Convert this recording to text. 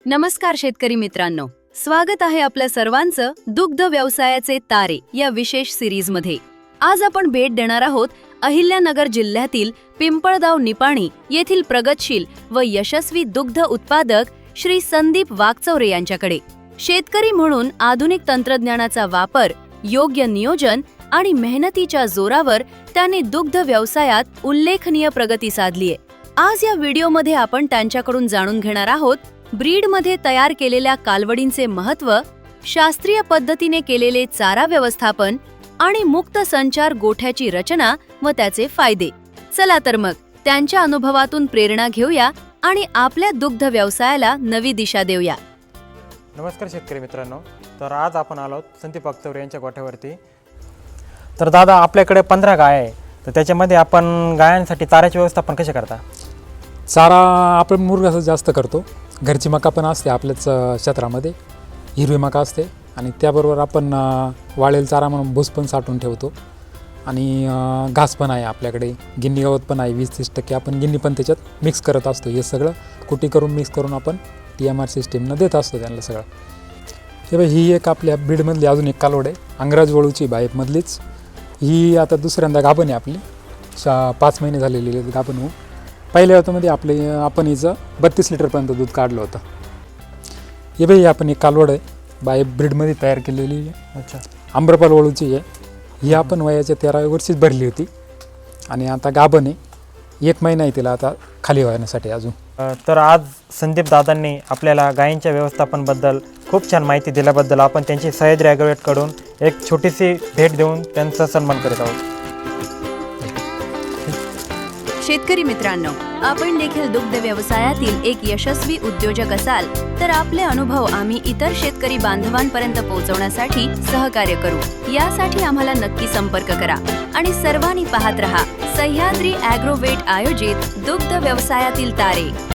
नमस्कार शेतकरी मित्रांनो, स्वागत आहे आपल्या सर्वांचं दुग्ध व्यवसायाचे तारे या विशेष सिरीज मध्ये। आज आपण भेट देणार आहोत अहिल्यानगर जिल्ह्यातील पिंपळगाव निपाणी येथील प्रगतशील व यशस्वी दुग्ध उत्पादक श्री संदीप वाकचौरे यांच्याकडे। शेतकरी म्हणून आधुनिक तंत्रज्ञानाचा वापर, योग्य नियोजन आणि मेहनतीच्या जोरावर त्याने दुग्ध व्यवसायात उल्लेखनीय प्रगती साधली आहे। आज या व्हिडिओमध्ये आपण त्यांच्याकडून जाणून घेणार आहोत ब्रीडमध्ये तयार केलेल्या कालवडींचे महत्त्व, शास्त्रीय पद्धतीने केलेले चारा व्यवस्थापन आणि मुक्त संचार गोठ्याची रचना व त्याचे फायदे। चला तर मग त्यांच्या अनुभवातून प्रेरणा घेऊया आणि आपल्या दुग्ध व्यवसायाला नवी दिशा देऊया। नमस्कार शेतकरी मित्रांनो, तर आज आपण आलो संदीप वाकचौरे यांच्या गोठ्यावरती। तर दादा, आपल्याकडे 15 गाय आहे, तर त्याच्यामध्ये आपण गायांसाठी चाऱ्याची व्यवस्थापन कसे करता? चारा आपण मुरघास जास्त करतो। घरची मका पण असते आपल्याच क्षेत्रामध्ये, हिरवी मका असते आणि त्याबरोबर आपण वाळेल चारा म्हणून भूस पण साठवून ठेवतो आणि घास पण आहे आपल्याकडे, गिन्नी गवत पण आहे 20-30% आपण गिन्नी पण त्याच्यात मिक्स करत असतो। हे सगळं कुटी करून मिक्स करून आपण TMR सिस्टीमनं देत असतो त्यांना सगळं। हे बघ, ही एक आपल्या बीडमधली अजून एक कालवड आहे, अंगराज वळूची बाईपमधलीच। ही आता दुसऱ्यांदा गाभण आहे आपली, 5 महिने झालेली गाभण होऊन। पहिल्या होत्यामध्ये आपण हिचं 32 लिटरपर्यंत दूध काढलं होतं। हे बाई आपण एक कालवड आहे, बाय ब्रीडमध्ये तयार केलेली आहे। अच्छा, आम्रपाल वळूची आहे ही। आपण वयाच्या 13व्या वर्षीच भरली होती आणि आता गाभण आहे, 1 महिना आहे तिला आता खाली व्हायसाठी अजून। तर आज संदीप दादांनी आपल्याला गायींच्या व्यवस्थापनाबद्दल खूप छान माहिती दिल्याबद्दल आपण त्यांची सह्याद्री ॲग्रोवेटकडून एक छोटीशी भेट देऊन त्यांचा सन्मान करत आहोत। शेतकरी मित्रांनो, आपण देखील दुग्ध व्यवसायातील एक यशस्वी उद्योजक असाल तर आपले अनुभव आम्ही इतर शेतकरी बांधवांपर्यंत पोहोचवण्यासाठी सहकार्य करू। यासाठी आम्हाला नक्की संपर्क करा आणि सर्वांनी पाहत रहा सह्याद्री ॲग्रोवेट आयोजित दुग्ध व्यवसायातील तारे।